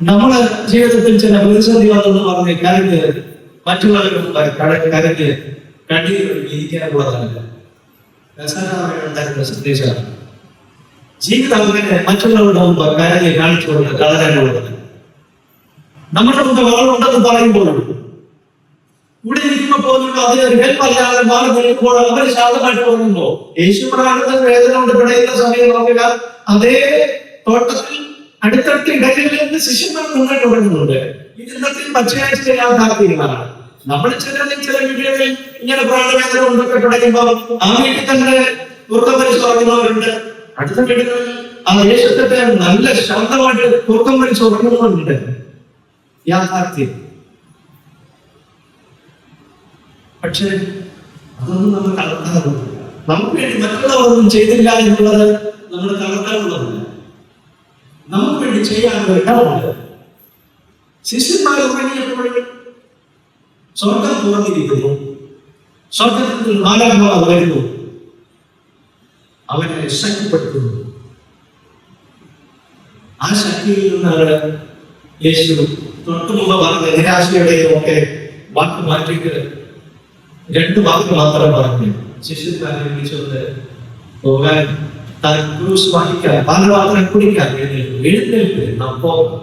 നമ്മുടെ ജീവിതത്തിൽ ചില പ്രതിസന്ധികളെന്ന് പറഞ്ഞ് കരഞ്ഞ് മറ്റുള്ളവരും കരഞ്ഞ് കണ്ണീർ ഇരിക്കാനുള്ളതല്ല. ഉണ്ടായിരുന്ന സന്ദേശമാണ് ജീവിതം അങ്ങനെ മറ്റുള്ളവരുടെ മുമ്പ് കരഞ്ഞ് കാണിച്ചു കൊടുത്ത് കളരാനുള്ളതല്ല. നമ്മുടെ മുമ്പ് വളമുണ്ടെന്ന് പറയുമ്പോൾ ഇവിടെ ഇരിക്കുമ്പോൾ പോകുന്നുണ്ടോ അതേ ഒരു ഹെൽപ്പ് അല്ലാതെ മാറി നിൽക്കുമ്പോൾ അവർ ശാന്തമായിട്ട് പോകുന്നുണ്ടോ? യേശു പ്രാണത്തിൽ വേദന കൊണ്ട് പിടയുന്ന സമയം നോക്കുക, അതേ തോട്ടത്തിൽ അടുത്തടുത്ത് ഇടങ്ങളിൽ നിന്ന് ശിഷ്യന്മാർ മുന്നോട്ട് തുടങ്ങുന്നുണ്ട്. ഇതിനത്തിൽ പച്ചയാഴ്ച ചെയ്യാൻ താല്പര്യമാണ്. നമ്മൾ ചില വീടുകളിൽ ഇങ്ങനെ പ്രാണവേദന കൊണ്ടൊക്കെ തുടങ്ങുമ്പോൾ ആ വീട്ടിൽ തന്നെ ഉറക്കം വലിച്ചു ഉറങ്ങുന്നവരുണ്ട്. അടുത്ത വീടുകളിൽ ആ ദേശത്തെ നല്ല ശാന്തമായിട്ട് ഉറക്കം വലിച്ചു ഉറങ്ങുന്നവരുണ്ട്. യാഥാർത്ഥ്യം. പക്ഷേ അതൊന്നും നമ്മൾ കലർത്താറുണ്ട്. നമുക്ക് വേണ്ടി മറ്റുള്ളവരൊന്നും ചെയ്തില്ല എന്നുള്ളത് നമ്മൾ കലർത്താറുള്ളതല്ല. നമുക്ക് വേണ്ടി ചെയ്യാനുള്ള ഇടമുണ്ട്. ശിഷ്യന്മാർ ഉറങ്ങിയപ്പോൾ സ്വർഗം തുറന്നിരിക്കുന്നു. സ്വർഗത്തിൽ മാലാഖമാർ വരുന്നു, അവനെ ശക്തിപ്പെടുത്തുന്നു. ആ ശക്തിയിൽ നിന്നാണ് യേശു തൊട്ടു മുമ്പ് പറഞ്ഞ നിരാശയുടെയും ഒക്കെ വാക്ക് മാറ്റിയിട്ട് 2 വാക്ക് മാത്രം പറഞ്ഞു. ശിഷ്യന്മാരെ വിളിച്ചുകൊണ്ട് പോകാൻ, ക്രൂശ് വഹിക്കാൻ, പാനപാത്രം കുടിക്കാൻ എഴുന്നേൽപ്പ്, നാം പോകാം.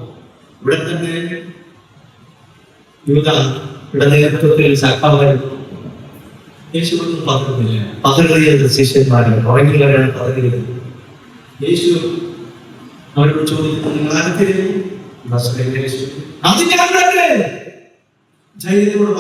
ഇവിടെ തന്നെ ഇവിടെ നേതൃത്വത്തിൽ സഖാവായിരുന്നു. യേശു ഒന്നും പറഞ്ഞില്ല. പകരുന്നത് ശിഷ്യന്മാരാണ്, ഉറങ്ങിയവരാണ് പകരുന്നത്. യേശു അവരോട് ചോദിക്കുന്നു, നിങ്ങൾ ആരൊക്കെ? അത് ഞാൻ ധൈര്യത്തോട്